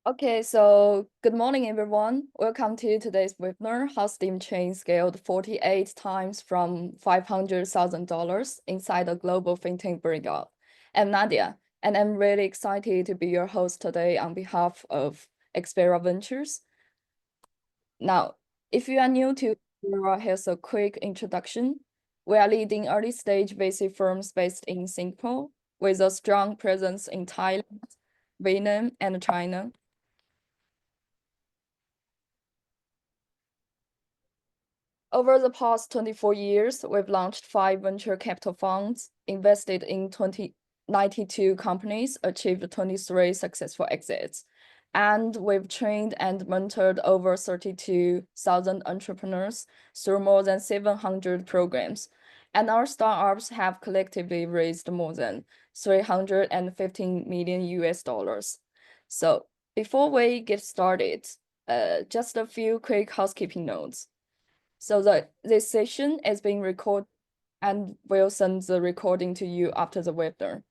Okay, so good morning, everyone. Welcome to today's webinar, how Steamchain scaled 48 times from $500,000 inside a global fintech breakout. I'm Nadia, and I'm really excited to be your host today on behalf of Expara Ventures. Now, if you are new to Expara, here's a quick introduction. We are leading early-stage VC firms based in Singapore with a strong presence in Thailand, Vietnam, and China. Over the past 24 years, we've launched 5 venture capital funds, invested in 92 companies, achieved 23 successful exits, and we've trained and mentored over 32,000 entrepreneurs through more than 700 programs. And our startups have collectively raised more than 315 million US dollars. So before we get started, just a few quick housekeeping notes. So this session is being recorded and we'll send the recording to you after the webinar.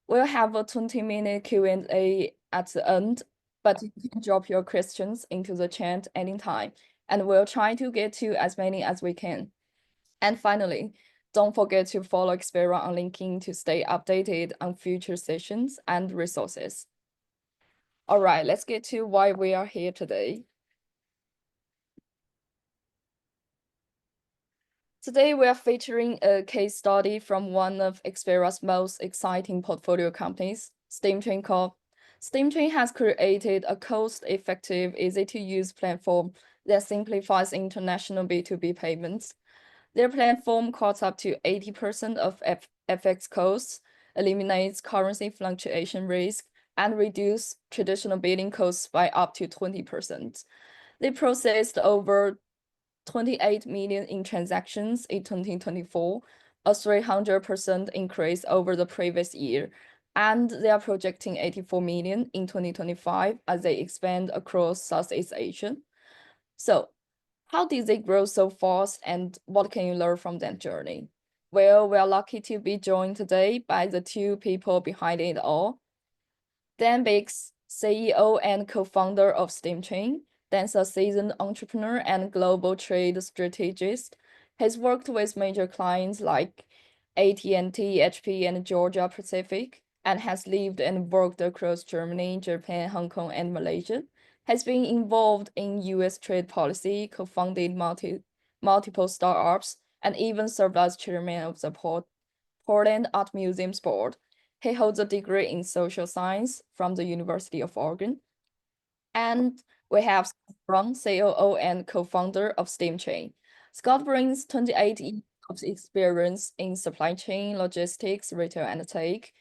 We'll have a 20-minute Q&A at the end, but you can drop your questions into the chat anytime, and we'll try to get to as many as we can. And finally, don't forget to follow Expera on LinkedIn to stay updated on future sessions and resources. All right, let's get to why we are here today. Today, we are featuring a case study from one of Expera's most exciting portfolio companies, Steamchain Corp. Steamchain has created a cost-effective, easy-to-use platform that simplifies international B2B payments. Their platform cuts up to 80% of FX costs, eliminates currency fluctuation risk, and reduces traditional billing costs by up to 20%. They processed over 28 million in transactions in 2024, a 300% increase over the previous year, and they are projecting 84 million in 2025 as they expand across Southeast Asia. So, how did they grow so fast, and what can you learn from that journey? Well, we are lucky to be joined today by the two people behind it all. Dan Biggs, CEO and co-founder of Steamchain. Dan's a seasoned entrepreneur and global trade strategist. He's worked with major clients like AT&T, HP, and Georgia Pacific, and has lived and worked across Germany, Japan, Hong Kong, and Malaysia. Has been involved in U.S. trade policy, co-founded multiple startups, and even served as chairman of the Portland Art Museum's board. He holds a degree in social science from the University of Oregon. And we have Scott Brown, COO and co-founder of Steamchain. Scott brings 28 years of experience in supply chain, logistics, retail, and tech.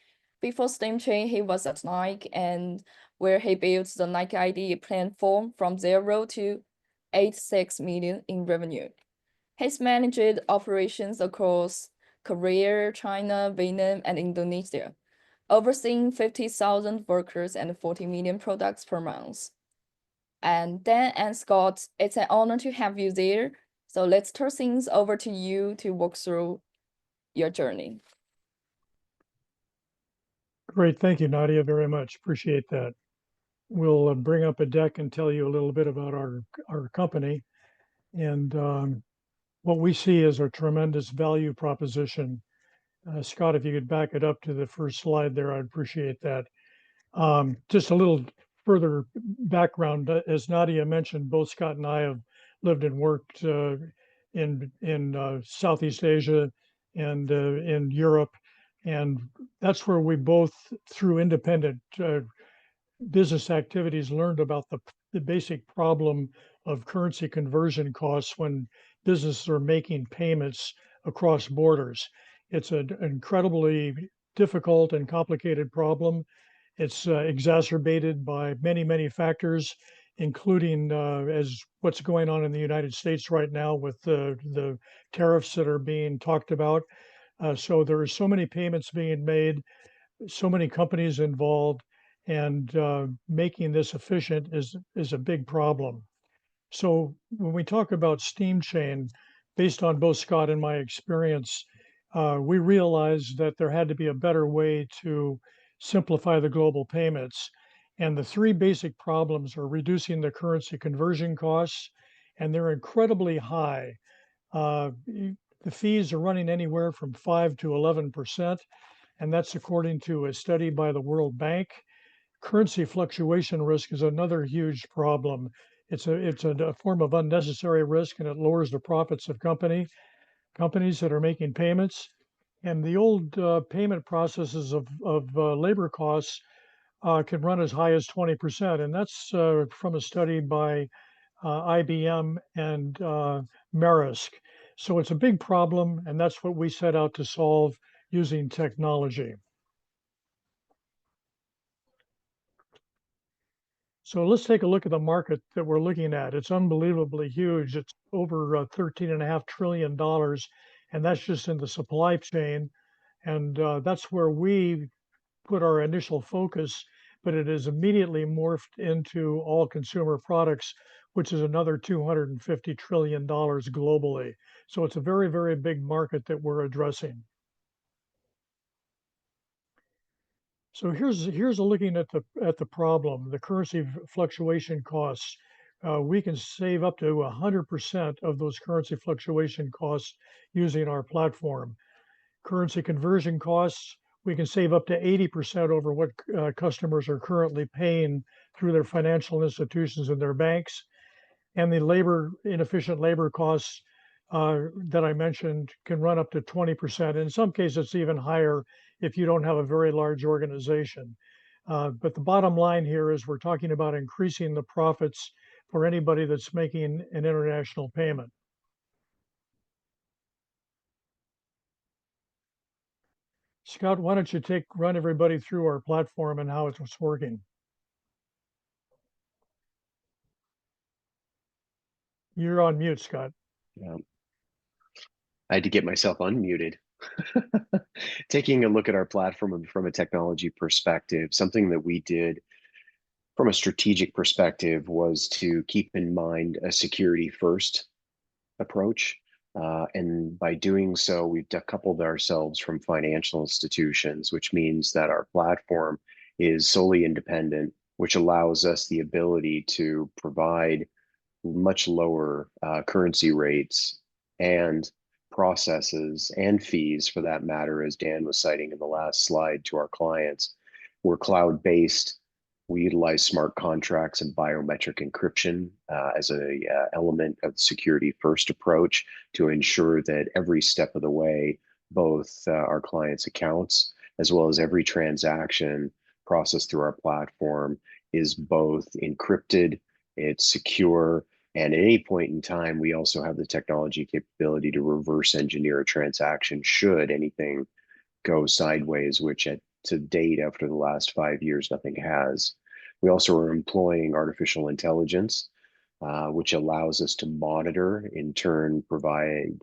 Before Steamchain, he was at Nike, and where he built the Nike ID platform from 0 to 86 million in revenue. He's managed operations across Korea, China, Vietnam, and Indonesia, overseeing 50,000 workers and 40 million products per month. And Dan and Scott, it's an honor to have you there. So let's turn things over to you to walk through your journey. Great. Thank you, Nadia, very much. Appreciate that. We'll bring up a deck and tell you a little bit about our company. And what we see is a tremendous value proposition. Scott, if you could back it up to the first slide there, I'd appreciate that. Just a little further background. As Nadia mentioned, both Scott and I have lived and worked in Southeast Asia and in Europe. And that's where we both, through independent business activities, learned about the basic problem of currency conversion costs when businesses are making payments across borders. It's an incredibly difficult and complicated problem. It's exacerbated by many, many factors, including as what's going on in the United States right now with the tariffs that are being talked about. So there are so many payments being made, so many companies involved, and making this efficient is a big problem. So when we talk about Steamchain, based on both Scott and my experience, we realized that there had to be a better way to simplify the global payments. And the three basic problems are reducing the currency conversion costs, and they're incredibly high. The fees are running anywhere from 5 to 11%, and that's according to a study by the World Bank. Currency fluctuation risk is another huge problem. It's a form of unnecessary risk, and it lowers the profits of companies that are making payments. And the old payment processes of labor costs can run as high as 20%, and that's from a study by IBM and Maersk. So it's a big problem, and that's what we set out to solve using technology. So let's take a look at the market that we're looking at. It's unbelievably huge. It's over $13.5 trillion, and that's just in the supply chain. And that's where we put our initial focus, but it is immediately morphed into all consumer products, which is another $250 trillion globally. So it's a very, very big market that we're addressing. So here's a looking at the problem, the currency fluctuation costs. We can save up to 100% of those currency fluctuation costs using our platform. Currency conversion costs, we can save up to 80% over what customers are currently paying through their financial institutions and their banks. And the inefficient labor costs that I mentioned can run up to 20%. In some cases, it's even higher if you don't have a very large organization. But the bottom line here is we're talking about increasing the profits for anybody that's making an international payment. Scott, why don't you run everybody through our platform and how it's working? You're on mute, Scott. Yeah. I had to get myself unmuted. Taking a look at our platform from a technology perspective, something that we did from a strategic perspective was to keep in mind a security first approach. And by doing so, we've decoupled ourselves from financial institutions, which means that our platform is solely independent, which allows us the ability to provide much lower currency rates and processes and fees for that matter, as Dan was citing in the last slide, to our clients. We're cloud-based. We utilize smart contracts and biometric encryption as a element of the security first approach to ensure that every step of the way, both our clients' accounts as well as every transaction processed through our platform is both encrypted, it's secure, and at any point in time, we also have the technology capability to reverse engineer a transaction should anything go sideways, which to date, after the last 5 years, nothing has. We also are employing artificial intelligence, which allows us to monitor, in turn, provide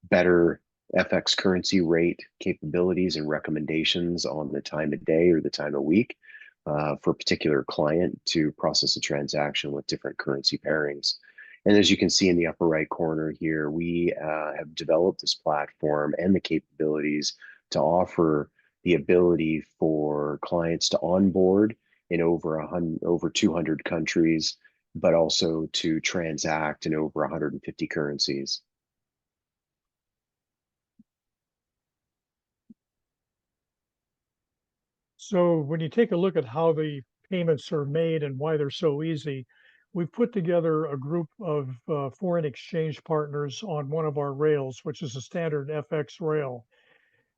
better FX currency rate capabilities and recommendations on the time of day or the time of week for a particular client to process a transaction with different currency pairings. And as you can see in the upper right corner here, we have developed this platform and the capabilities to offer the ability for clients to onboard in over 200 countries, but also to transact in over 150 currencies. So when you take a look at how the payments are made and why they're so easy, we've put together a group of foreign exchange partners on one of our rails, which is a standard FX rail.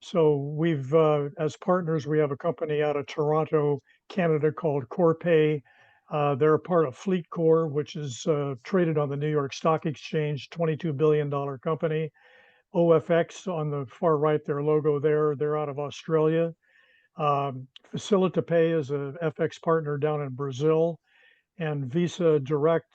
So we've, as partners, we have a company out of Toronto, Canada called Corp. They're a part of FleetCor, which is traded on the New York Stock Exchange, $22 billion company. OFX on the far right, their logo there, they're out of Australia. Facilitapay is a FX partner down in Brazil, and Visa Direct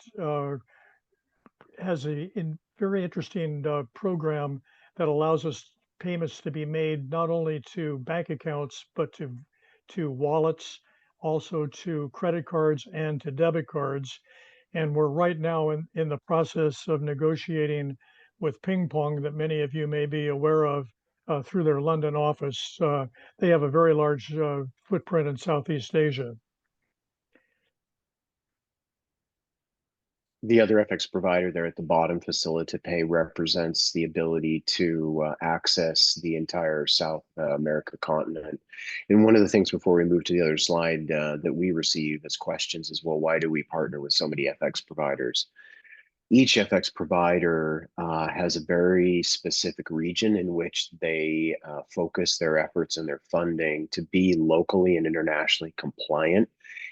has a very interesting program that allows us payments to be made not only to bank accounts, but to wallets, also to credit cards and to debit cards. And we're right now in the process of negotiating with Ping Pong that many of you may be aware of through their London office. They have a very large footprint in Southeast Asia. The other FX provider there at the bottom, Facilitapay, represents the ability to access the entire South America continent. And one of the things before we move to the other slide that we receive as questions is, well, why do we partner with so many FX providers? Each FX provider has a very specific region in which they focus their efforts and their funding. To be locally and internationally compliant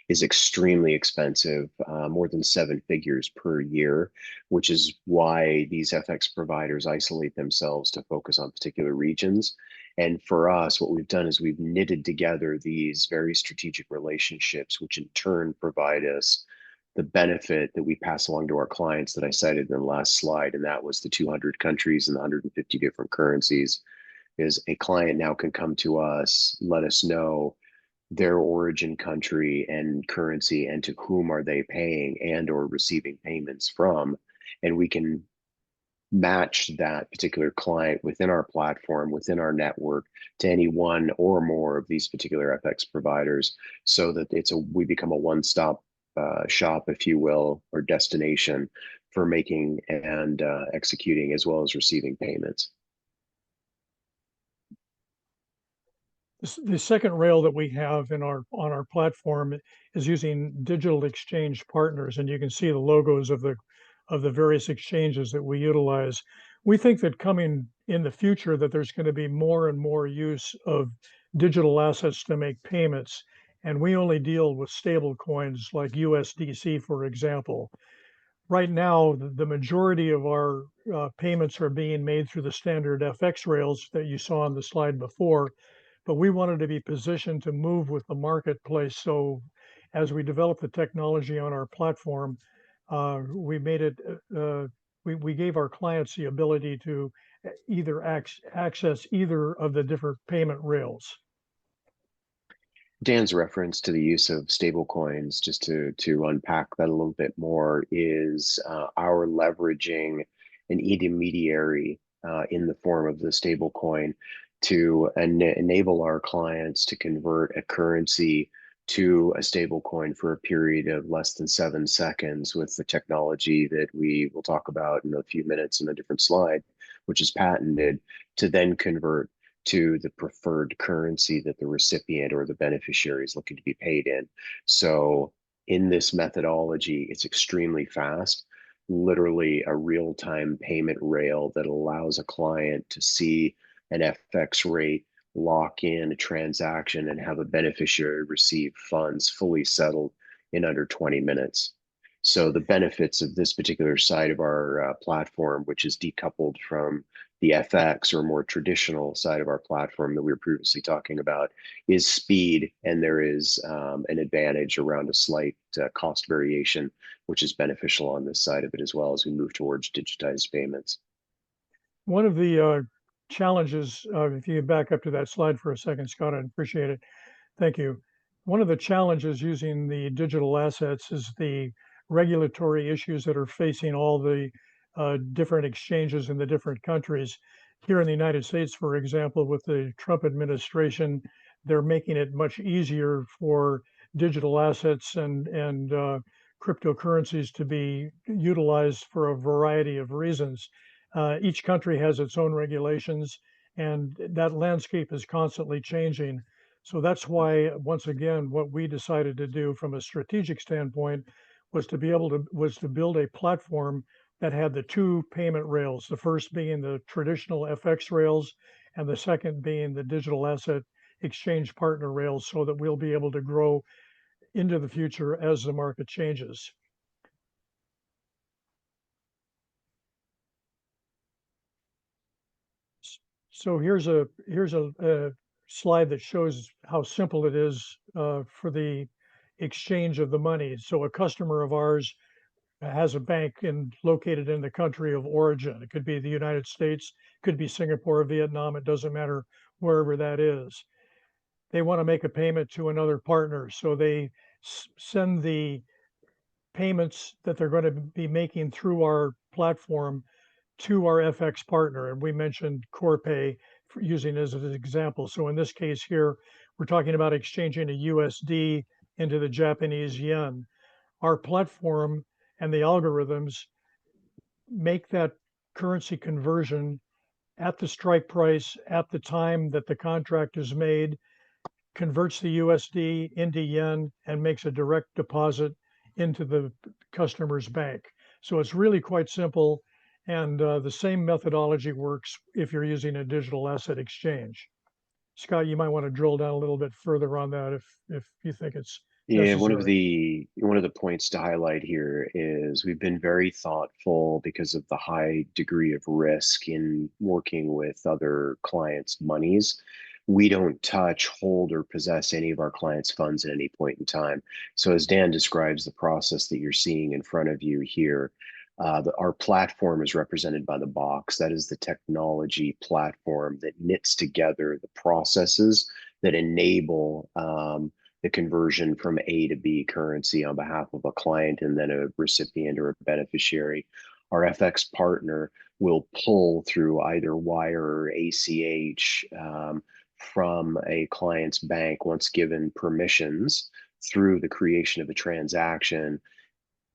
is extremely expensive, more than 7 figures per year, which is why these FX providers isolate themselves to focus on particular regions. And for us, what we've done is we've knitted together these very strategic relationships, which in turn provide us the benefit that we pass along to our clients that I cited in the last slide, and that was the 200 countries and 150 different currencies, is a client now can come to us, let us know their origin country and currency and to whom are they paying and or receiving payments from, and we can match that particular client within our platform, within our network, to any one or more of these particular FX providers, so that we become a one-stop shop, if you will, or destination for making and executing as well as receiving payments. The second rail that we have on our platform is using digital exchange partners, and you can see the logos of the various exchanges that we utilize. We think that coming in the future that there's going to be more and more use of digital assets to make payments, and we only deal with stable coins like USDC, for example. Right now, the majority of our payments are being made through the standard FX rails that you saw on the slide before, but we wanted to be positioned to move with the marketplace. So as we develop the technology on our platform, we made it, we gave our clients the ability to either access either of the different payment rails. Dan's reference to the use of stablecoins, just to unpack that a little bit more, is our leveraging an intermediary in the form of the stablecoin to enable our clients to convert a currency to a stablecoin for a period of less than 7 seconds with the technology that we will talk about in a few minutes in a different slide, which is patented, to then convert to the preferred currency that the recipient or the beneficiary is looking to be paid in. So in this methodology, it's extremely fast, literally a real-time payment rail that allows a client to see an FX rate, lock in a transaction, and have a beneficiary receive funds fully settled in under 20 minutes. So the benefits of this particular side of our platform, which is decoupled from the FX or more traditional side of our platform that we were previously talking about, is speed, and there is an advantage around a slight cost variation, which is beneficial on this side of it as well as we move towards digitized payments. One of the challenges, if you back up to that slide for a second, Scott, I'd appreciate it. Thank you. One of the challenges using the digital assets is the regulatory issues that are facing all the different exchanges in the different countries. Here in the United States, for example, with the Trump administration, they're making it much easier for digital assets and cryptocurrencies to be utilized for a variety of reasons. Each country has its own regulations, and that landscape is constantly changing. So that's why, once again, what we decided to do from a strategic standpoint was to build a platform that had the two payment rails, the first being the traditional FX rails and the second being the digital asset exchange partner rails, so that we'll be able to grow into the future as the market changes. So here's a slide that shows how simple it is for the exchange of the money. So a customer of ours has a bank located in the country of origin. It could be the United States, could be Singapore, Vietnam, it doesn't matter wherever that is. They want to make a payment to another partner. So they send the payments that they're going to be making through our platform to our FX partner. And we mentioned Corp using as an example. So in this case here, we're talking about exchanging a USD into the Japanese yen. Our platform and the algorithms make that currency conversion at the strike price at the time that the contract is made, converts the USD into yen, and makes a direct deposit into the customer's bank. So it's really quite simple, and the same methodology works if you're using a digital asset exchange. Scott, you might want to drill down a little bit further on that if you think it's Yeah, necessary. one of the points to highlight here is we've been very thoughtful because of the high degree of risk in working with other clients' monies. We don't touch, hold, or possess any of our clients' funds at any point in time. So as Dan describes the process that you're seeing in front of you here, our platform is represented by the box. That is the technology platform that knits together the processes that enable the conversion from A to B currency on behalf of a client and then a recipient or a beneficiary. Our FX partner will pull through either wire or ACH from a client's bank once given permissions through the creation of a transaction.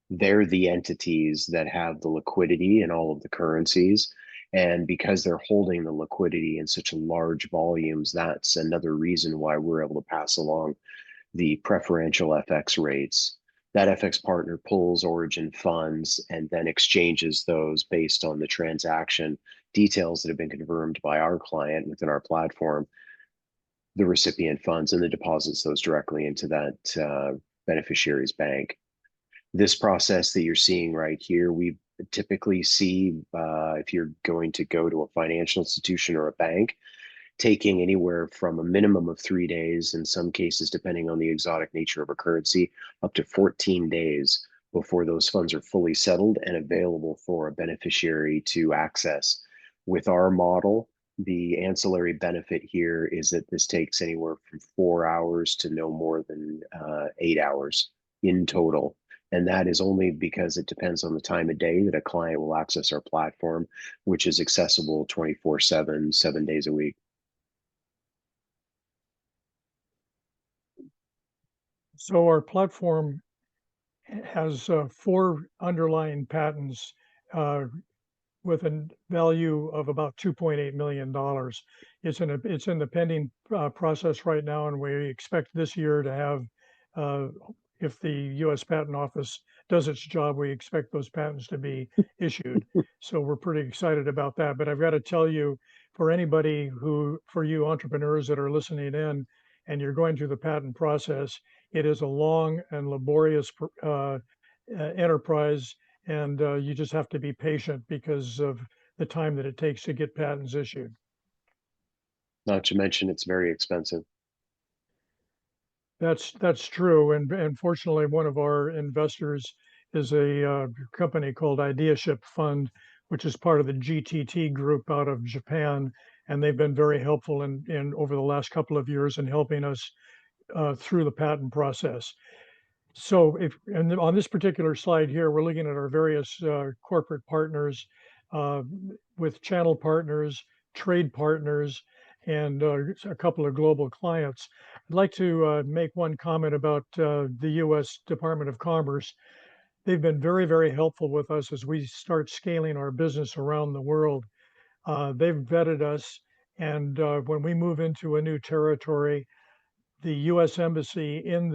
They're the entities that have the liquidity in all of the currencies. And because they're holding the liquidity in such large volumes, that's another reason why we're able to pass along the preferential FX rates. That FX partner pulls origin funds and then exchanges those based on the transaction details that have been confirmed by our client within our platform, the recipient funds, and the deposits those directly into that beneficiary's bank. This process that you're seeing right here, we typically see if you're going to go to a financial institution or a bank, taking anywhere from a minimum of 3 days, in some cases, depending on the exotic nature of a currency, up to 14 days before those funds are fully settled and available for a beneficiary to access. With our model, the ancillary benefit here is that this takes anywhere from 4 hours to no more than 8 hours in total. And that is only because it depends on the time of day that a client will access our platform, which is accessible 24/7, 7 days a week. So our platform has 4 underlying patents with a value of about $2.8 million. It's in the pending process right now, and we expect this year to have, if the U.S. Patent Office does its job, we expect those patents to be issued. So we're pretty excited about that. But I've got to tell you, for you entrepreneurs that are listening in, and you're going through the patent process, it is a long and laborious enterprise, and you just have to be patient because of the time that it takes to get patents issued. Not to mention, it's very expensive. That's true, and fortunately, one of our investors is a company called Ideaship Fund, which is part of the GTT group out of Japan, and they've been very helpful in over the last couple of years in helping us through the patent process. So on this particular slide here, we're looking at our various corporate partners uh, with channel partners, trade partners, and a couple of global clients. I'd like to make one comment about the U.S. Department of Commerce. They've been very, very helpful with us as we start scaling our business around the world. They've vetted us, and when we move into a new territory, the U.S. Embassy in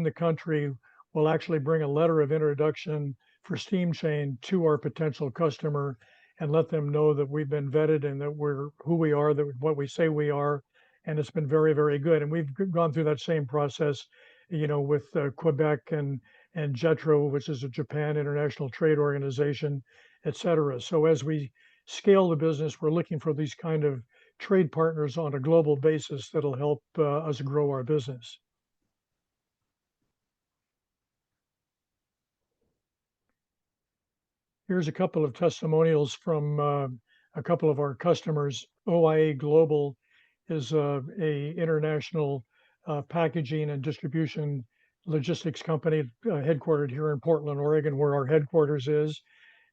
the country will actually bring a letter of introduction for Steamchain to our potential customer and let them know that we've been vetted and that we're who we are, that what we say we are, and it's been very, very good. And we've gone through that same process, with Quebec and JETRO, which is a Japan International Trade Organization, et cetera. So as we scale the business, we're looking for these kind of trade partners on a global basis that'll help us grow our business. Here's a couple of testimonials from a couple of our customers. OIA Global is a international packaging and distribution logistics company headquartered here in Portland, Oregon, where our headquarters is.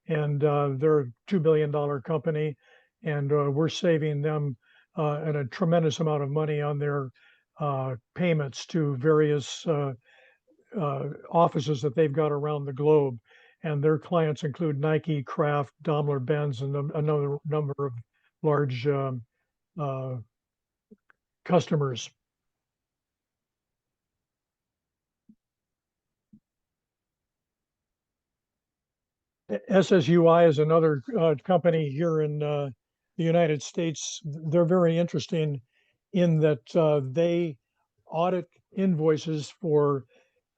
And they're a $2 billion company, and we're saving them a tremendous amount of money on their payments to various offices that they've got around the globe. and their clients include Nike, Kraft, Daimler, Benz, and another number of large uh, customers. SSUI is another company here in the United States. They're very interesting in that they audit invoices for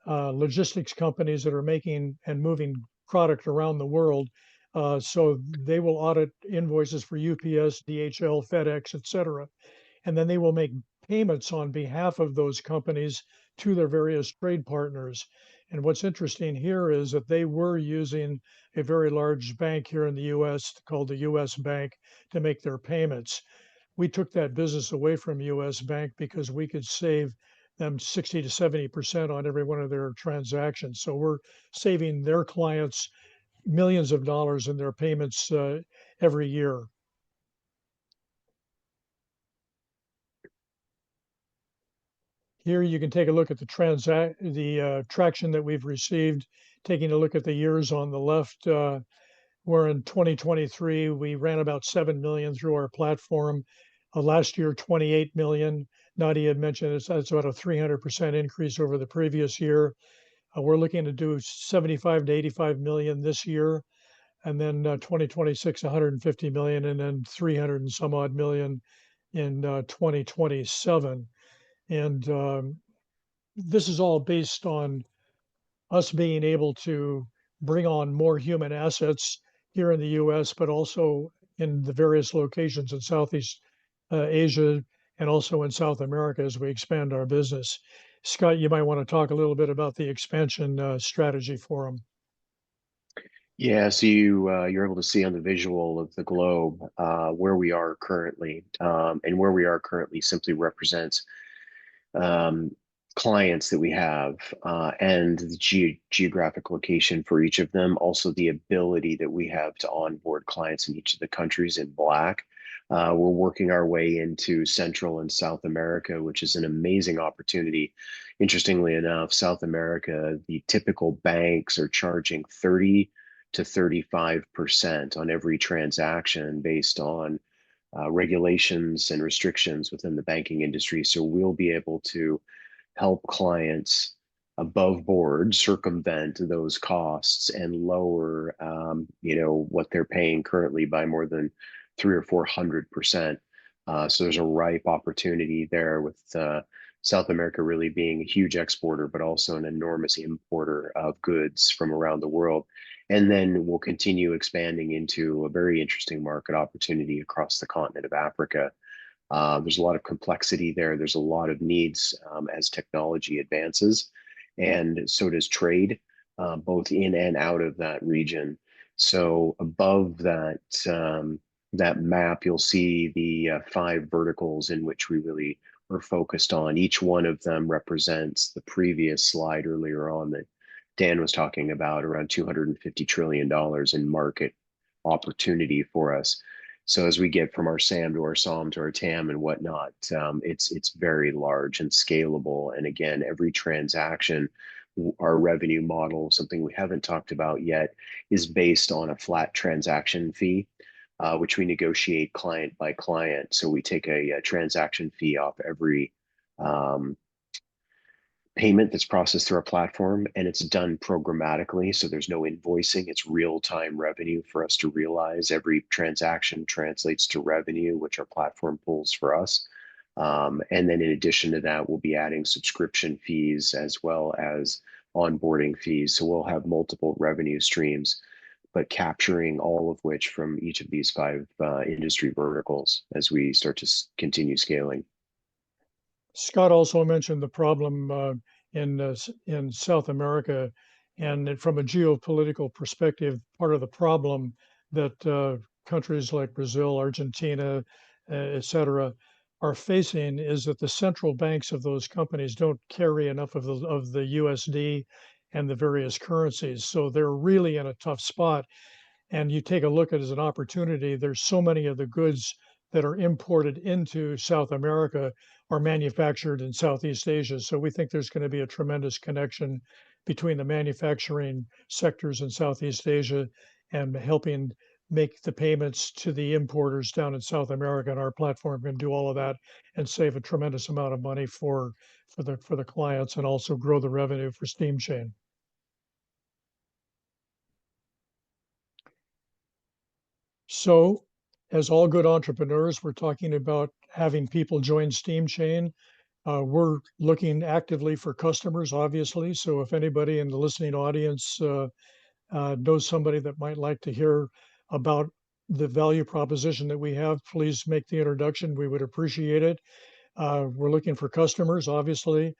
logistics companies that are making and moving product around the world. So they will audit invoices for UPS, DHL, FedEx, etc. And then they will make payments on behalf of those companies to their various trade partners. And what's interesting here is that they were using a very large bank here in the US called the US Bank to make their payments. We took that business away from US Bank because we could save them 60 to 70% on every one of their transactions. So we're saving their clients millions of dollars in their payments every year. Here you can take a look at the traction that we've received. Taking a look at the years on the left, we're in 2023. We ran about 7 million through our platform. Last year, 28 million. Nadia had mentioned that's about a 300% increase over the previous year. We're looking to do 75 to 85 million this year, and then 2026, 150 million, and then 300 and some odd million in 2027. And this is all based on us being able to bring on more human assets here in the US, but also in the various locations in Southeast Asia and also in South America as we expand our business. Scott, you might want to talk a little bit about the expansion strategy for them. Yeah, so you're able to see on the visual of the globe where we are currently, and where we are currently simply represents um, clients that we have and the geographic location for each of them. Also, the ability that we have to onboard clients in each of the countries in black. We're working our way into Central and South America, which is an amazing opportunity. Interestingly enough, South America, the typical banks are charging 30 to 35% on every transaction based on regulations and restrictions within the banking industry. So we'll be able to help clients above board circumvent those costs and lower, what they're paying currently by more than 300 or 400%. So there's a ripe opportunity there with South America really being a huge exporter, but also an enormous importer of goods from around the world. And then we'll continue expanding into a very interesting market opportunity across the continent of Africa. There's a lot of complexity there. There's a lot of needs as technology advances, and so does trade, both in and out of that region. So above that map, you'll see the 5 verticals in which we really are focused on. Each one of them represents the previous slide earlier on that Dan was talking about, around $250 trillion in market opportunity for us. So as we get from our SAM to our SOM to our TAM and whatnot, it's very large and scalable. And again, every transaction, our revenue model, something we haven't talked about yet, is based on a flat transaction fee, which we negotiate client by client. So we take a transaction fee off every payment that's processed through our platform, and it's done programmatically. So there's no invoicing. It's real-time revenue for us to realize. Every transaction translates to revenue, which our platform pulls for us. And then in addition to that, we'll be adding subscription fees as well as onboarding fees. So we'll have multiple revenue streams, but capturing all of which from each of these 5 industry verticals as we start to continue scaling. Scott also mentioned the problem in South America, and from a geopolitical perspective, part of the problem that countries like Brazil, Argentina, et cetera, are facing is that the central banks of those companies don't carry enough of the USD and the various currencies, so they're really in a tough spot. And you take a look at it as an opportunity. There's so many of the goods that are imported into South America are manufactured in Southeast Asia. So we think there's going to be a tremendous connection between the manufacturing sectors in Southeast Asia and helping make the payments to the importers down in South America. And our platform can do all of that and save a tremendous amount of money for the clients, and also grow the revenue for Steamchain. So, as all good entrepreneurs, we're talking about having people join Steamchain. We're looking actively for customers, obviously. So if anybody in the listening audience knows somebody that might like to hear about the value proposition that we have, please make the introduction. We would appreciate it. We're looking for customers, obviously.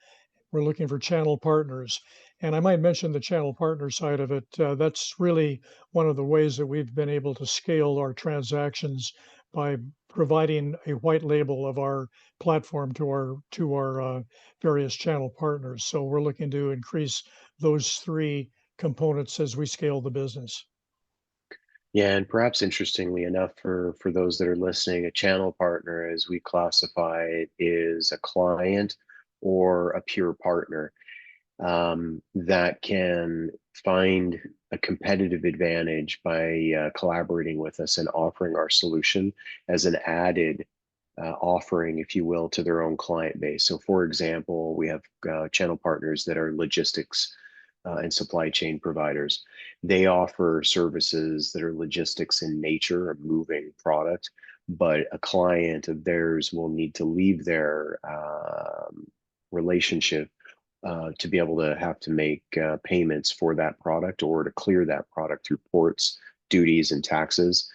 We're looking for channel partners. And I might mention the channel partner side of it. That's really one of the ways that we've been able to scale our transactions, by providing a white label of our platform to our various channel partners. So we're looking to increase those three components as we scale the business. Yeah, and perhaps interestingly enough, for those that are listening, a channel partner, as we classify it, is a client or a pure partner that can find a competitive advantage by collaborating with us and offering our solution as an added offering, if you will, to their own client base. So, for example, we have channel partners that are logistics and supply chain providers. They offer services that are logistics in nature, of moving product, but a client of theirs will need to leave their relationship to be able to have to make payments for that product, or to clear that product through ports, duties, and taxes.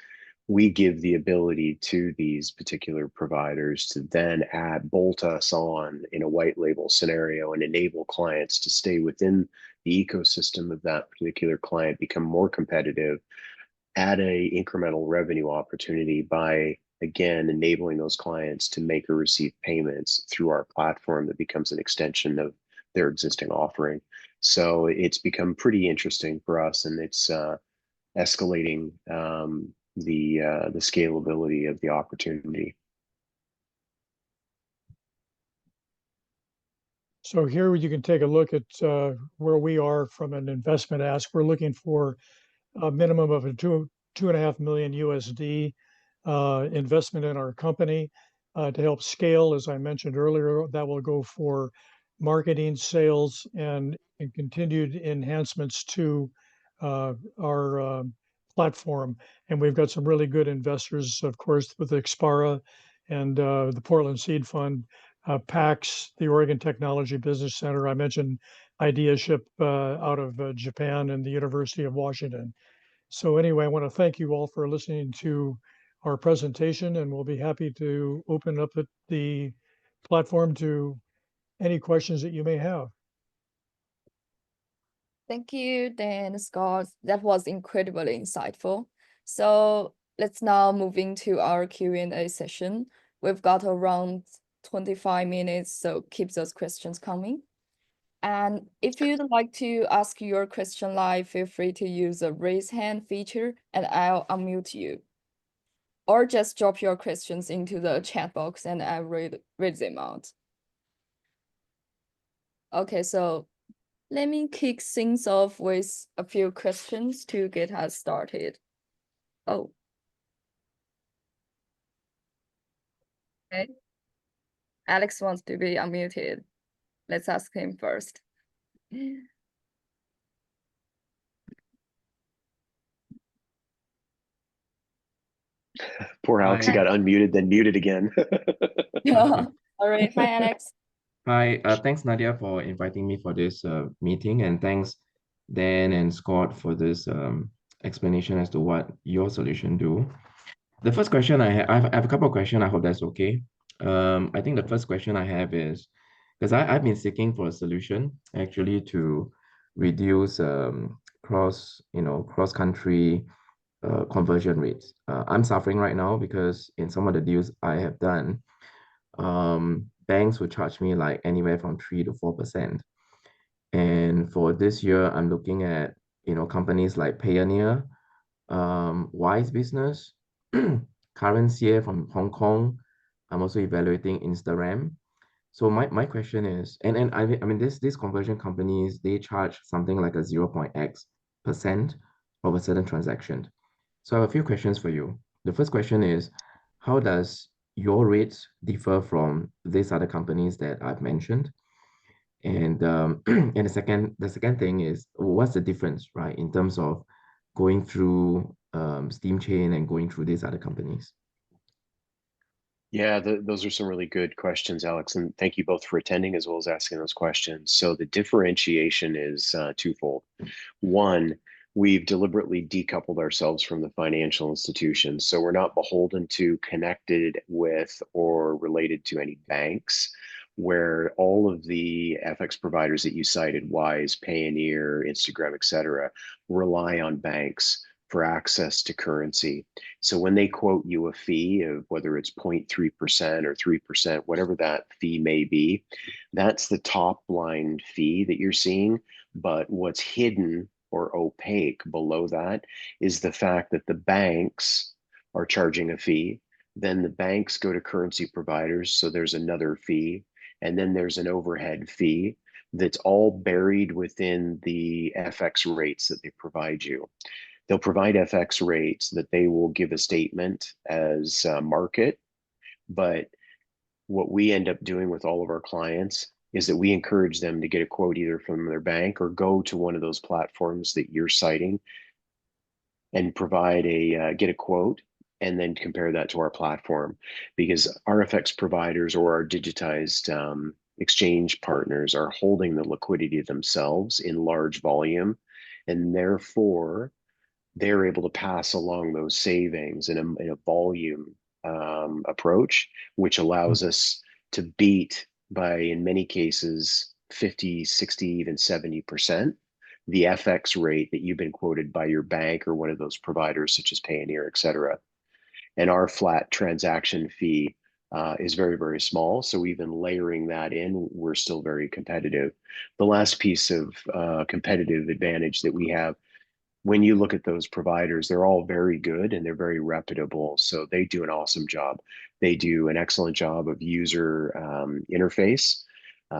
We give the ability to these particular providers to then bolt us on in a white label scenario and enable clients to stay within the ecosystem of that particular client, become more competitive, add a incremental revenue opportunity by, again, enabling those clients to make or receive payments through our platform that becomes an extension of their existing offering. So it's become pretty interesting for us, and it's escalating the scalability of the opportunity. So here you can take a look at where we are from an investment ask. We're looking for a minimum of a $2.5 million USD investment in our company to help scale. As I mentioned earlier, that will go for marketing, sales, and continued enhancements to our platform. And we've got some really good investors, of course, with Expara and the Portland Seed Fund, PAX, the Oregon Technology Business Center. I mentioned IdeaShip out of Japan, and the University of Washington. So anyway, I want to thank you all for listening to our presentation, and we'll be happy to open up the platform to any questions that you may have. Thank you, Dan and Scott. That was incredibly insightful. So let's now move into our Q&A session. We've got around 25 minutes, so keep those questions coming. And if you'd like to ask your question live, feel free to use the raise hand feature and I'll unmute you. Or just drop your questions into the chat box and I'll read them out. Okay, so let me kick things off with a few questions to get us started. Oh. Okay. Alex wants to be unmuted. Let's ask him first. Poor Alex, he got unmuted, then muted again. Yeah. All right. Hi, Alex. Hi, thanks Nadia for inviting me for this meeting, and thanks Dan and Scott for this explanation as to what your solution do. The first question I have a couple of questions. I hope that's okay. I think the first question I have is, because I've been seeking for a solution actually to reduce cross-country conversion rates. I'm suffering right now because in some of the deals I have done, banks would charge me like anywhere from 3 to 4%. And for this year, I'm looking at companies like Payoneer, Wise Business, Currency from Hong Kong. I'm also evaluating Instagram. So my question is, and I mean these conversion companies, they charge something like a 0.x% of a certain transaction. So I have a few questions for you. The first question is, how does your rates differ from these other companies that I've mentioned? And and the second thing is, what's the difference, right, in terms of going through Steamchain and going through these other companies? Yeah, those are some really good questions, Alex, and thank you both for attending as well as asking those questions. So the differentiation is twofold. One, we've deliberately decoupled ourselves from the financial institutions, so we're not beholden to, connected with, or related to any banks, where all of the FX providers that you cited, Wise, Payoneer, Instagram, etc., rely on banks for access to currency. So when they quote you a fee of whether it's 0.3% or 3%, whatever that fee may be, that's the top line fee that you're seeing. But what's hidden or opaque below that is the fact that the banks are charging a fee. Then the banks go to currency providers, so there's another fee. And then there's an overhead fee that's all buried within the FX rates that they provide you. They'll provide FX rates that they will give a statement as market. But what we end up doing with all of our clients is that we encourage them to get a quote either from their bank or go to one of those platforms that you're citing and provide get a quote and then compare that to our platform, because RFX providers or our digitized exchange partners are holding the liquidity themselves in large volume, and therefore they're able to pass along those savings in a volume approach, which allows us to beat by, in many cases, 50, 60, even 70% the FX rate that you've been quoted by your bank or one of those providers such as Payoneer, et cetera. And our flat transaction fee is very, very small. So even layering that in, we're still very competitive. The last piece of competitive advantage that we have, when you look at those providers, they're all very good and they're very reputable. So they do an awesome job. They do an excellent job of user interface.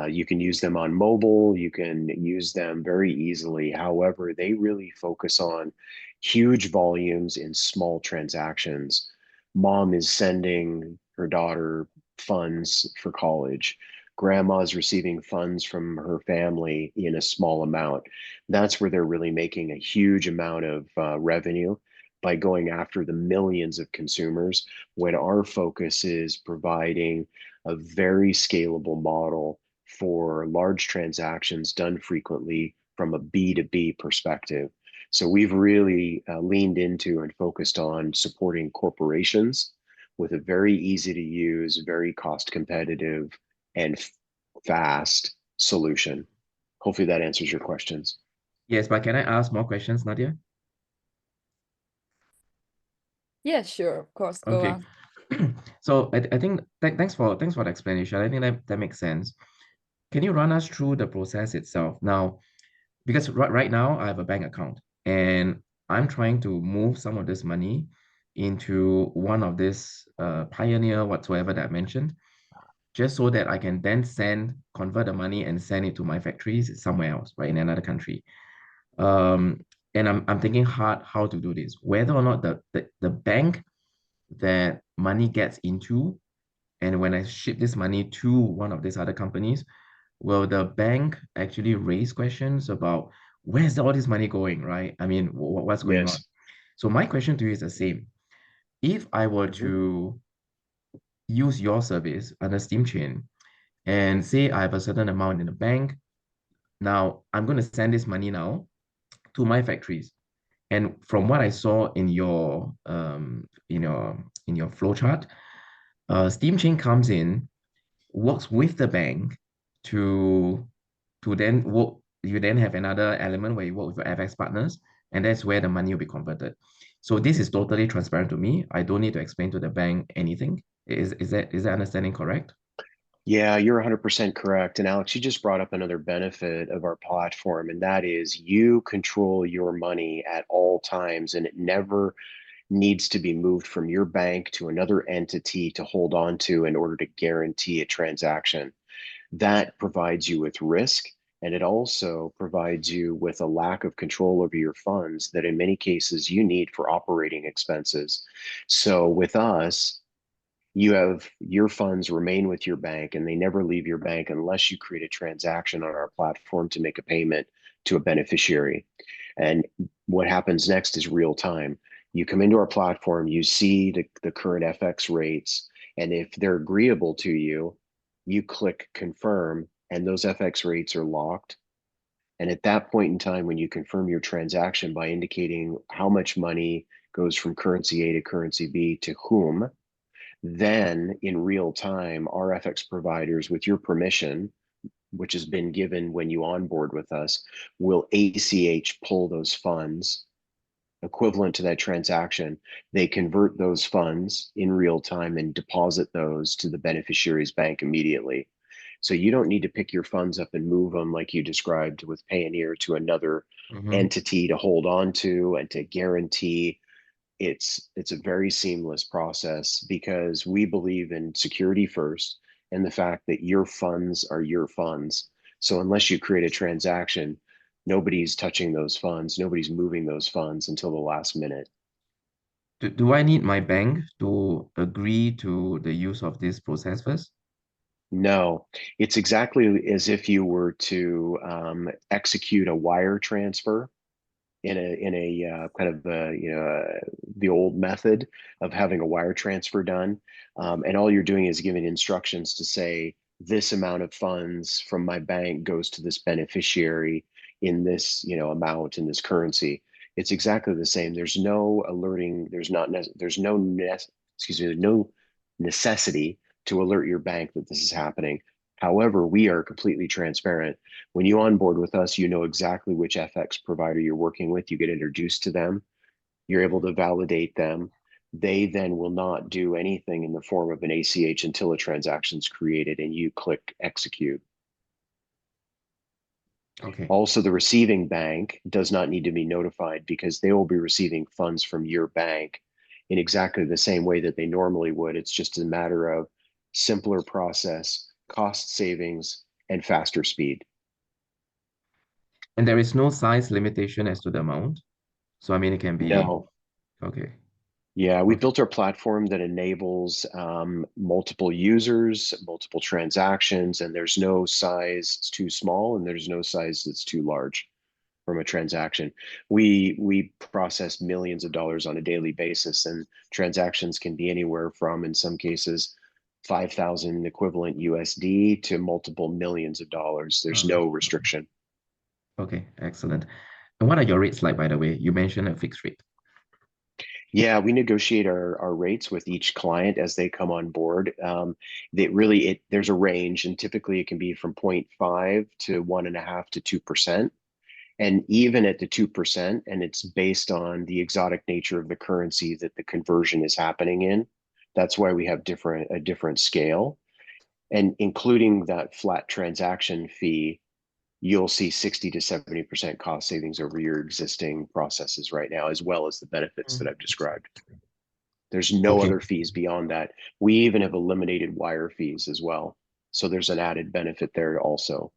You can use them on mobile. You can use them very easily. However, they really focus on huge volumes in small transactions. Mom is sending her daughter funds for college. Grandma's receiving funds from her family in a small amount. That's where they're really making a huge amount of revenue by going after the millions of consumers, when our focus is providing a very scalable model for large transactions done frequently from a B2B perspective. So we've really leaned into and focused on supporting corporations with a very easy to use, very cost competitive, and fast solution. Hopefully that answers your questions. Yes, but can I ask more questions, Nadia? Yeah, sure, of course, go Okay. on. So I think thanks for the explanation. I think that makes sense. Can you run us through the process itself now? Because right now I have a bank account and I'm trying to move some of this money into one of this Pioneer whatsoever that I mentioned, just so that I can then convert the money and send it to my factories somewhere else, right, in another country. And I'm thinking hard how to do this, whether or not the bank that money gets into, and when I ship this money to one of these other companies, will the bank actually raise questions about where's all this money going, right? I mean, what's going on? Yes. So my question to you is the same. If I were to use your service under Steamchain and say I have a certain amount in the bank, now I'm going to send this money now to my factories. And from what I saw in your flow chart, Steamchain comes in, works with the bank to then work. You then have another element where you work with your FX partners, and that's where the money will be converted. So this is totally transparent to me. I don't need to explain to the bank anything. Is that understanding correct? Yeah, you're 100% correct. And Alex, you just brought up another benefit of our platform, and that is you control your money at all times, and it never needs to be moved from your bank to another entity to hold on to in order to guarantee a transaction. That provides you with risk, and it also provides you with a lack of control over your funds that in many cases you need for operating expenses. So with us, you have your funds remain with your bank and they never leave your bank unless you create a transaction on our platform to make a payment to a beneficiary. And what happens next is real time. You come into our platform, you see the current FX rates, and if they're agreeable to you, you click confirm, and those FX rates are locked. And at that point in time, when you confirm your transaction by indicating how much money goes from currency A to currency B to whom, then in real time, our FX providers, with your permission, which has been given when you onboard with us, will ACH pull those funds equivalent to that transaction. They convert those funds in real time and deposit those to the beneficiary's bank immediately. So you don't need to pick your funds up and move them like you described with Payoneer to another entity to hold on to and to guarantee. It's a very seamless process because we believe in security first and the fact that your funds are your funds. So unless you create a transaction, nobody's touching those funds, nobody's moving those funds until the last minute. Do I need my bank to agree to the use of this process first? No, it's exactly as if you were to execute a wire transfer in a kind of the old method of having a wire transfer done, and all you're doing is giving instructions to say this amount of funds from my bank goes to this beneficiary in this amount in this currency. It's exactly the same. There's no alerting. There's no necessity to alert your bank that this is happening. However, we are completely transparent. When you onboard with us, you know exactly which FX provider you're working with. You get introduced to them. You're able to validate them. They then will not do anything in the form of an ACH until a transaction is created and you click execute. Okay. Also, the receiving bank does not need to be notified because they will be receiving funds from your bank in exactly the same way that they normally would. It's just a matter of simpler process, cost savings, and faster speed. And there is no size limitation as to the amount. So I mean, it can be, No. okay. Yeah, we Okay. built our platform that enables multiple users, multiple transactions, and there's no size that's too small and there's no size that's too large from a transaction. We process millions of dollars on a daily basis, and transactions can be anywhere from, in some cases, 5,000 equivalent USD to multiple millions of dollars. There's no restriction. Okay, excellent. And what are your rates like, by the way? You mentioned a fixed rate. Yeah, we negotiate our rates with each client as they come on board. There's a range, and typically it can be from 0.5 to 1.5 to 2%. And even at the 2%, and it's based on the exotic nature of the currency that the conversion is happening in. That's why we have a different scale. And including that flat transaction fee, you'll see 60 to 70% cost savings over your existing processes right now, as well as the benefits that I've described. There's no Okay. other fees beyond that. We even have eliminated wire fees as well. So there's an added benefit there also.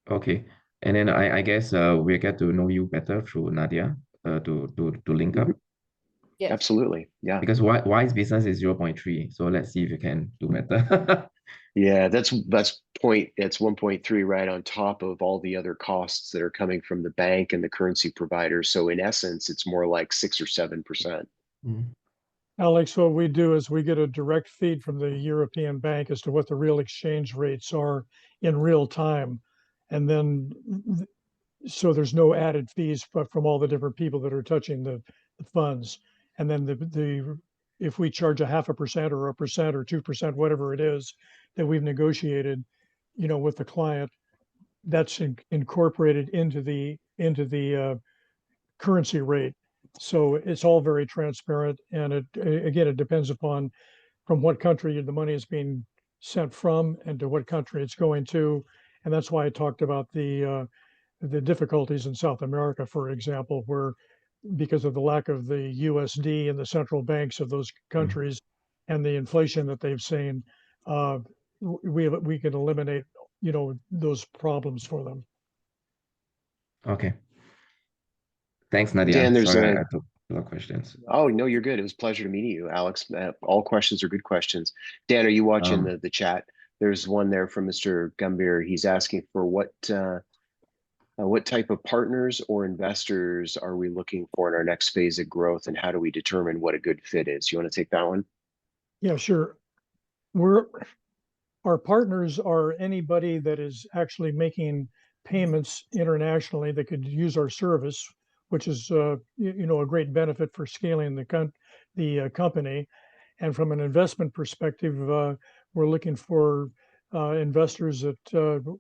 Okay. And then I guess we get to know you better through Nadia to link up. Yes. Absolutely. Yeah. Because Wise business is 0.3. So let's see if you can do better. Yeah, that's 1.3 right on top of all the other costs that are coming from the bank and the currency provider. So in essence, it's more like 6 or 7%. Alex, what we do is we get a direct feed from the European bank as to what the real exchange rates are in real time. And then, so there's no added fees but from all the different people that are touching the funds. And then if we charge a 0.5% or 1% or 2%, whatever it is that we've negotiated, with the client, that's incorporated into the currency rate. So it's all very transparent, and it depends upon from what country the money is being sent from and to what country it's going to, and that's why I talked about the difficulties in South America, for example, where because of the lack of the USD and the central banks of those countries and the inflation that they've seen, we can eliminate, those problems for them. Okay. Thanks, Nadia. Dan, there's Sorry, a I took a lot of questions. Oh, no, you're good. It was a pleasure to meet you, Alex. All questions are good questions. Dan, are you watching the chat? There's one there from Mr. Gambir. He's asking for what type of partners or investors are we looking for in our next phase of growth, and how do we determine what a good fit is? You want to take that one? Yeah, sure. Our partners are anybody that is actually making payments internationally that could use our service, which is a great benefit for scaling the company. And from an investment perspective, we're looking for investors that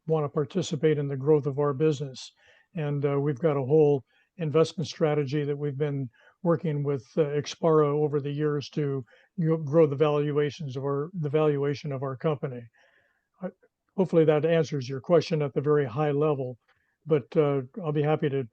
want to participate in the growth of our business. And we've got a whole investment strategy that we've been working with Expara over the years to grow the valuation of our company. Hopefully that answers your question at the very high level, but I'll be happy to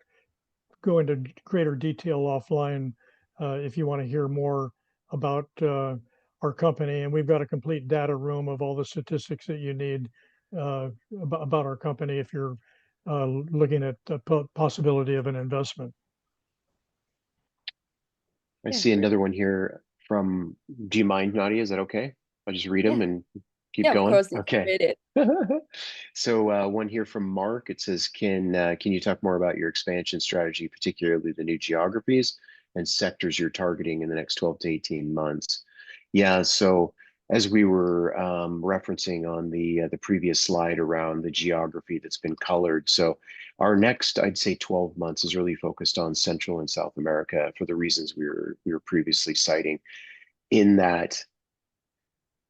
go into greater detail offline if you want to hear more about our company. And we've got a complete data room of all the statistics that you need about our company if you're looking at the possibility of an investment. I Yeah, see great. another one here from, do you mind, Nadia? Is that okay? I'll just read them Yeah. and keep Yeah, of going. course, you can Okay. read it. So one here from Mark. It says, can you talk more about your expansion strategy, particularly the new geographies and sectors you're targeting in the next 12 to 18 months? Yeah, so as we were referencing on the previous slide around the geography that's been colored. So our next, I'd say 12 months is really focused on Central and South America for the reasons we were previously citing, in that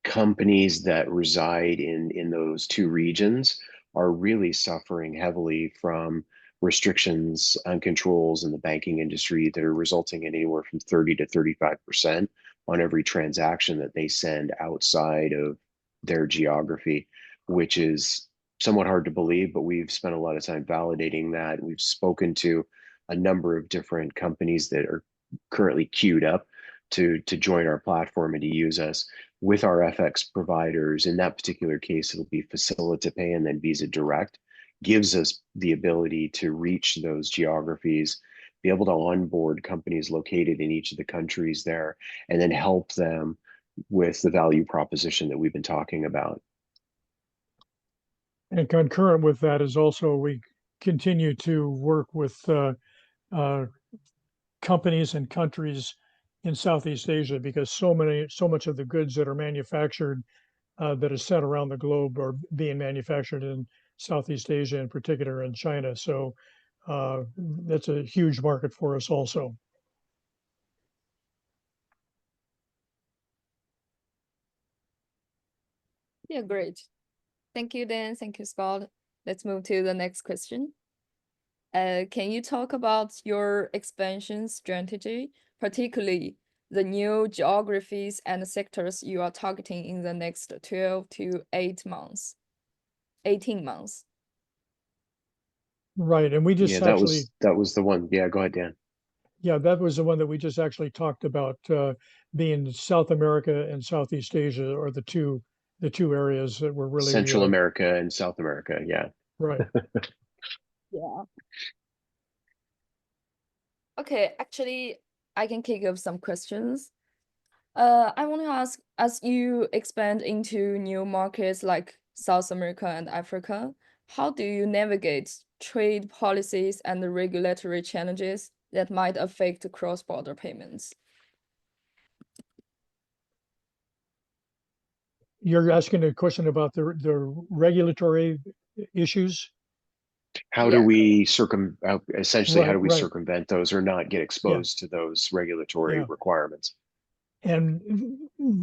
companies that reside in those two regions are really suffering heavily from restrictions and controls in the banking industry that are resulting in anywhere from 30 to 35% on every transaction that they send outside of their geography, which is somewhat hard to believe, but we've spent a lot of time validating that. We've spoken to a number of different companies that are currently queued up to join our platform and to use us with our FX providers. In that particular case, it'll be FacilitaPay and then Visa Direct. Gives us the ability to reach those geographies, be able to onboard companies located in each of the countries there, and then help them with the value proposition that we've been talking about. And concurrent with that is also we continue to work with companies and countries in Southeast Asia, because so much of the goods that are manufactured that is sent around the globe are being manufactured in Southeast Asia, in particular in China. So that's a huge market for us also. Yeah, great. Thank you, Dan. Thank you, Scott. Let's move to the next question. Can you talk about your expansion strategy, particularly the new geographies and sectors you are targeting in the next 12 to 18 months? Right, and we just Yeah, actually that was the one. Yeah, go ahead, Dan. yeah, that was the one that we just actually talked about, being South America and Southeast Asia are the two areas that we're really Central America and South America. Yeah. right. Yeah. Okay, actually, I can kick off some questions. I want to ask, as you expand into new markets like South America and Africa, how do you navigate trade policies and the regulatory challenges that might affect cross-border payments? You're asking a question about the regulatory issues? How do Yeah. we essentially, how do we Right. circumvent those or not get exposed to those regulatory Yeah. requirements? And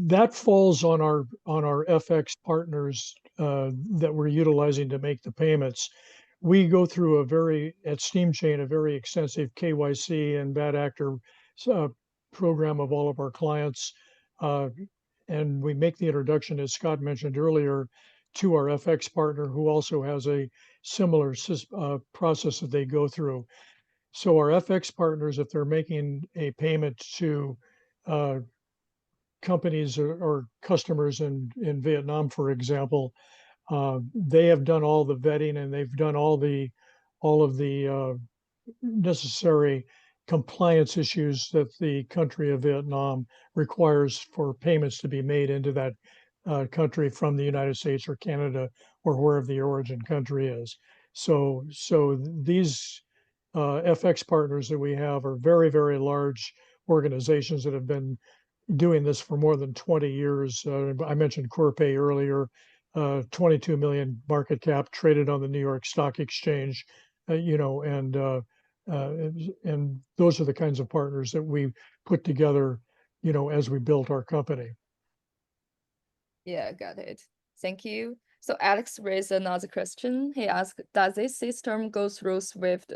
that falls on our FX partners that we're utilizing to make the payments. We go through at Steamchain, a very extensive KYC and bad actor program of all of our clients. And we make the introduction, as Scott mentioned earlier, to our FX partner, who also has a similar process that they go through. So our FX partners, if they're making a payment to companies or customers in Vietnam, for example, they have done all the vetting and they've done all of the necessary compliance issues that the country of Vietnam requires for payments to be made into that country from the United States or Canada or wherever the origin country is. So these FX partners that we have are very, very large organizations that have been doing this for more than 20 years. I mentioned Corp earlier, 22 million market cap, traded on the New York Stock Exchange, and those are the kinds of partners that we put together, as we built our company. Yeah, got it. Thank you. So Alex raised another question. He asked, does this system go through SWIFT?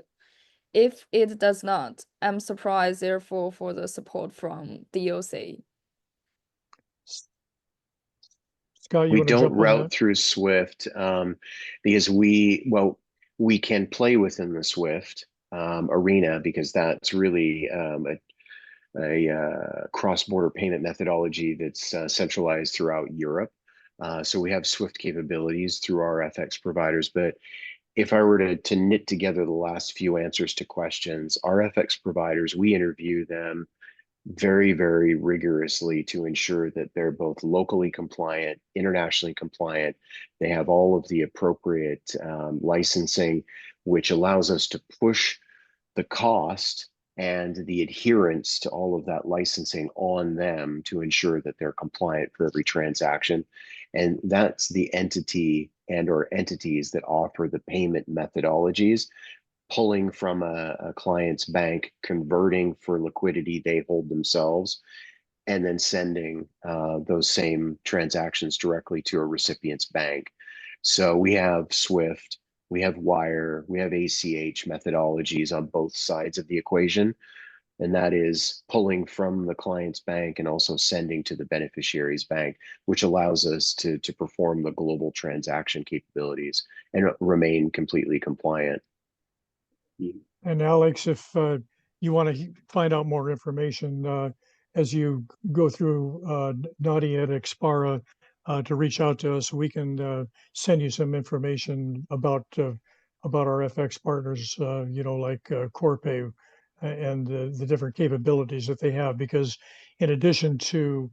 If it does not, I'm surprised, therefore, for the support from DOC. Scott, you We want to don't jump on route that? through Swift because we can play within the Swift arena because that's really a cross-border payment methodology that's centralized throughout Europe. So we have Swift capabilities through our FX providers. But if I were to knit together the last few answers to questions, our FX providers, we interview them very, very rigorously to ensure that they're both locally compliant, internationally compliant. They have all of the appropriate licensing, which allows us to push the cost and the adherence to all of that licensing on them to ensure that they're compliant for every transaction. And that's the entity and or entities that offer the payment methodologies, pulling from a client's bank, converting for liquidity they hold themselves, and then sending those same transactions directly to a recipient's bank. So we have Swift, we have Wire, we have ACH methodologies on both sides of the equation. And that is pulling from the client's bank and also sending to the beneficiary's bank, which allows us to perform the global transaction capabilities and remain completely compliant. And Alex, if you want to find out more information as you go through Nadia at Expara to reach out to us, we can send you some information about our FX partners, like Corpay and the different capabilities that they have. Because in addition to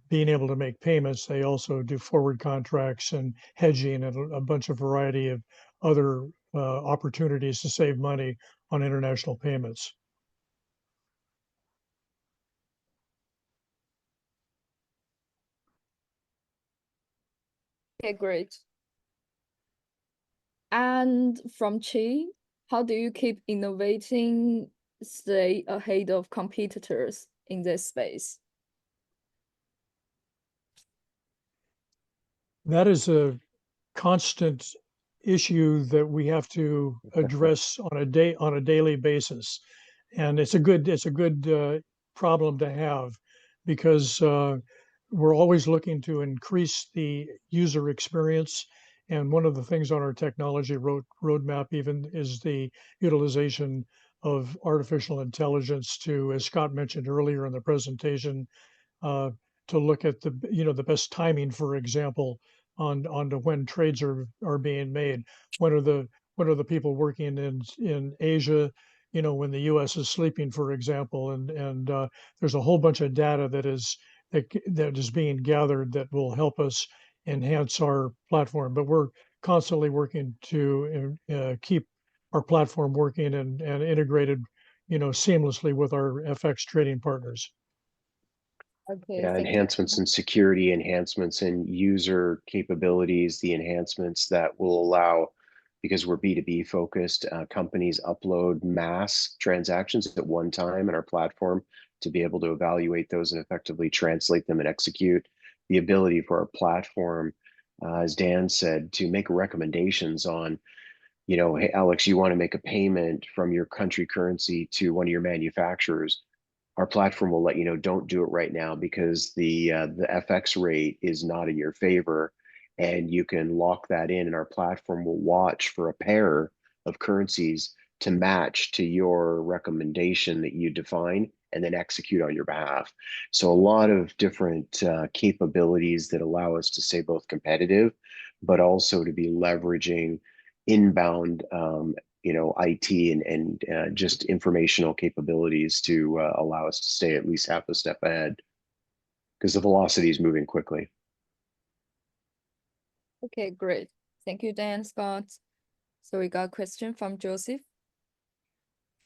being able to make payments, they also do forward contracts and hedging and a bunch of variety of other opportunities to save money on international payments. Okay, great. And from Chi, how do you keep innovating, stay ahead of competitors in this space? That is a constant issue that we have to address on a daily basis, and it's a good problem to have, because we're always looking to increase the user experience. And one of the things on our technology roadmap even is the utilization of artificial intelligence to, as Scott mentioned earlier in the presentation, uh, to look at the best timing, for example, on to when trades are being made. When are the people working in Asia, when the U.S. is sleeping, for example, and there's a whole bunch of data that is being gathered that will help us enhance our platform. But we're constantly working to keep our platform working and integrated, seamlessly with our FX trading partners. Okay, Yeah, thank you. enhancements in security, enhancements in user capabilities, the enhancements that will allow, because we're B2B focused, companies upload mass transactions at one time in our platform to be able to evaluate those and effectively translate them and execute. The ability for our platform, as Dan said, to make recommendations on, hey, Alex, you want to make a payment from your country currency to one of your manufacturers. Our platform will let you know, don't do it right now because the FX rate is not in your favor, and you can lock that in, and our platform will watch for a pair of currencies to match to your recommendation that you define and then execute on your behalf. So a lot of different capabilities that allow us to stay both competitive, but also to be leveraging inbound IT and just informational capabilities to allow us to stay at least half a step ahead because the velocity is moving quickly. Okay, great. Thank you, Dan, Scott. So we got a question from Joseph.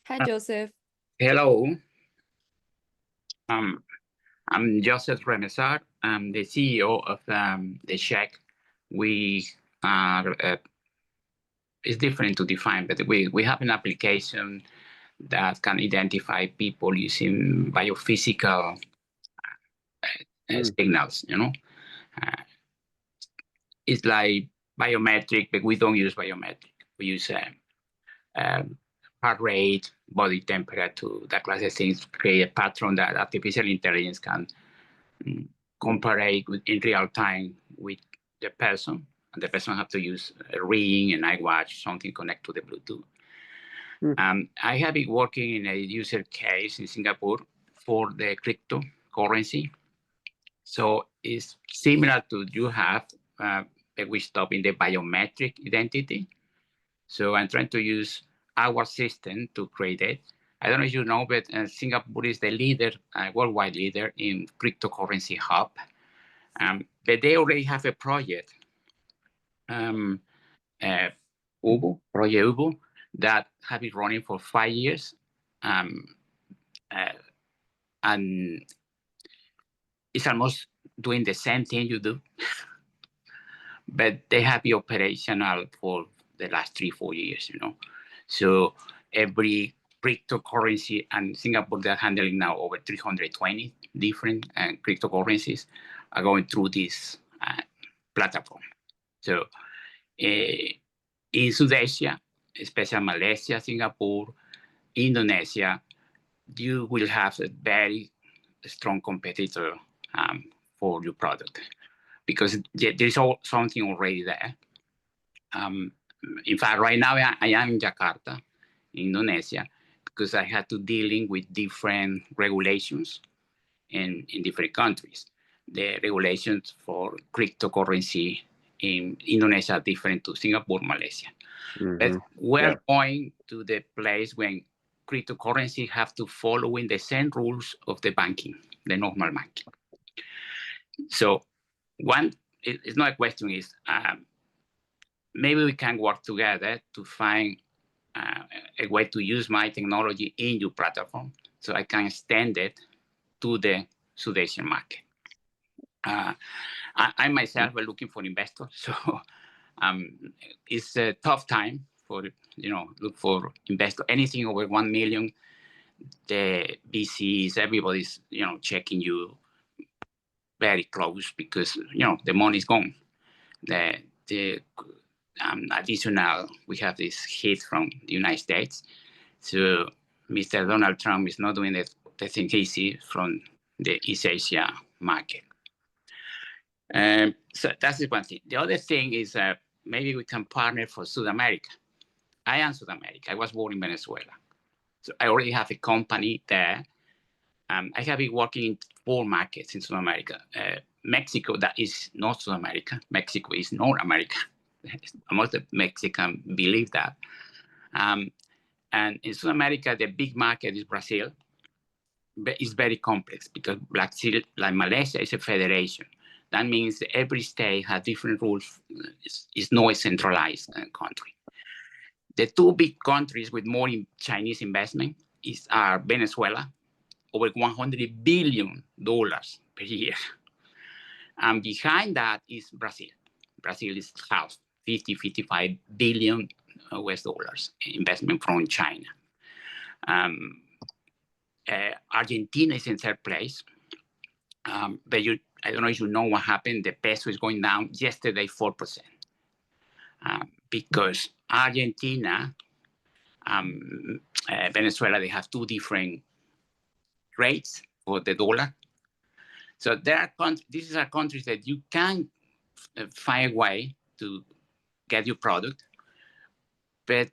Hi, Joseph. Hello. I'm Joseph Remesar. I'm the CEO of the Check. We are, it's different to define, but we have an application that can identify people using biophysical signals, you know. It's like biometric, but we don't use biometric. We use heart rate, body temperature, that class of things, create a pattern that artificial intelligence can compare in real time with the person. And the person have to use a ring, an iWatch, something connect to the Bluetooth. I have been working in a user case in Singapore for the cryptocurrency. So it's similar to you have, we stop in the biometric identity. So I'm trying to use our system to create it. I don't know if you know, but Singapore is the leader, worldwide leader in cryptocurrency hub. But they already have a project, Project Ubu, that have been running for 5 years. And it's almost doing the same thing you do. But they have been operational for the last 3-4 years, you know. So every cryptocurrency, and Singapore, they're handling now over 320 different cryptocurrencies are going through this platform. So in South Asia, especially Malaysia, Singapore, Indonesia, you will have a very strong competitor for your product because there's something already there. In fact, right now I am in Jakarta, Indonesia, because I had to dealing with different regulations in different countries. The regulations for cryptocurrency in Indonesia are different to Singapore, Malaysia. But we're going to the place when cryptocurrency have to follow in the same rules of the banking, the normal banking. So it's not a question, is maybe we can work together to find a way to use my technology in your platform so I can extend it to the South Asian market. I myself are looking for investors, so it's a tough time for, look for investors. Anything over 1 million, the VCs, everybody's, checking you very close because, the money's gone. The additional, we have this hit from the United States. So Mr. Donald Trump is not doing the thing easy from the East Asia market. So that's the one thing. The other thing is maybe we can partner for South America. I am South America. I was born in Venezuela. So I already have a company there. I have been working in 4 markets in South America. Mexico, that is not South America. Mexico is North America. Most of Mexicans believe that. And in South America, the big market is Brazil. But it's very complex because Brazil, like Malaysia, is a federation. That means every state has different rules. It's not a centralized country. The 2 big countries with more Chinese investment are Venezuela, over $100 billion per year. And behind that is Brazil. Brazil is half, 55 billion US dollars investment from China. Argentina is in 3rd place. But I don't know if you know what happened. The peso is going down yesterday 4%. Because Argentina, Venezuela, they have 2 different rates for the dollar. So these are countries that you can find a way to get your product, but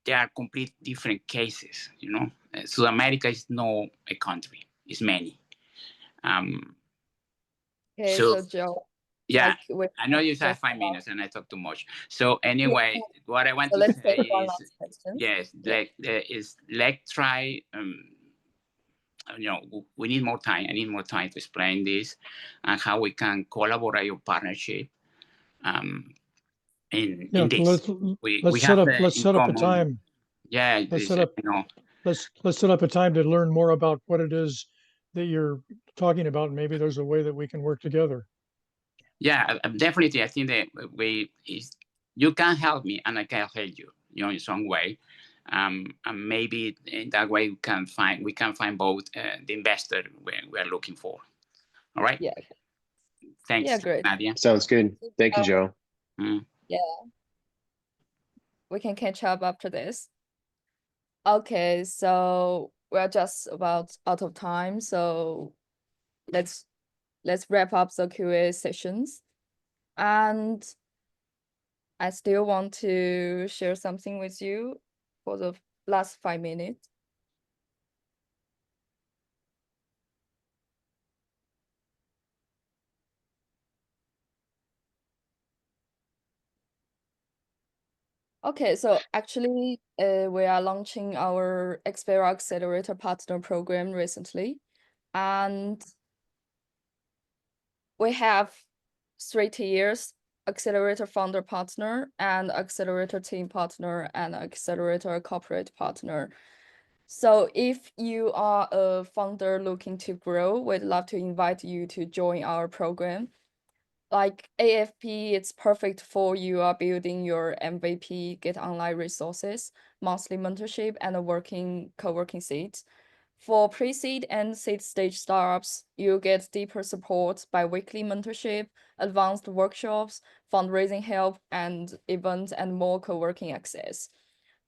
there are complete different cases. You know, South America is not a country; it's many. Okay, So so Joe, yeah, like we I know you have just 5 minutes and I talk too much. So anyway, what I want so to let's say take one is, last question. yes, Yeah. let's try. You know, we need more time. I need more time to explain this and how we can collaborate or partnership. In this, we set have up let's in set up a common. time. Yeah, Let's this, set up you know. let's set up a time to learn more about what it is that you're talking about. Maybe there's a way that we can work together. Yeah, definitely. I think that you can help me and I can help you, you know, in some way. And maybe in that way we can find both the investor we are looking for. All right. Yeah. Thanks, Yeah, great. Nadia. Sounds good. Thank you, Joe. Yeah. We can catch up after this. Okay, so we're just about out of time, so let's wrap up the Q&A sessions. And I still want to share something with you for the last 5 minutes. Okay, so actually, we are launching our Expara Accelerator Partner Program recently, and we have 3 tiers: Accelerator Founder Partner, and Accelerator Team Partner, and Accelerator Corporate Partner. So if you are a founder looking to grow, we'd love to invite you to join our program. Like AFP, it's perfect for you are building your MVP, get online resources, monthly mentorship, and a co-working seat. For pre-seed and seed stage startups, you get deeper support by weekly mentorship, advanced workshops, fundraising help, and events and more co-working access.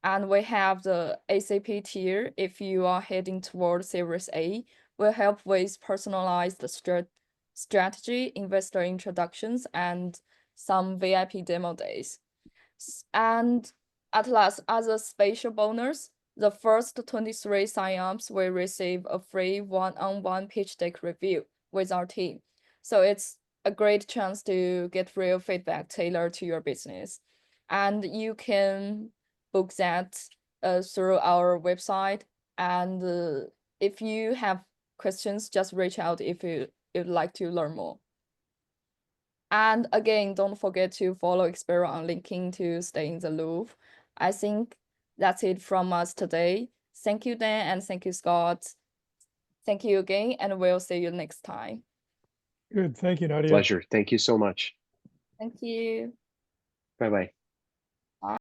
And we have the ACP tier. If you are heading toward Series A, we'll help with personalized strategy, investor introductions, and some VIP demo days. And at last, as a special bonus, the first 23 signups will receive a free one-on-one pitch deck review with our team. So it's a great chance to get real feedback tailored to your business. And you can book that through our website. And if you have questions, just reach out if you'd like to learn more. And again, don't forget to follow Expera on LinkedIn to stay in the loop. I think that's it from us today. Thank you, Dan, and thank you, Scott. Thank you again, and we'll see you next time. Good. Thank you, Nadia. Pleasure. Thank you so much. Thank you. Bye-bye.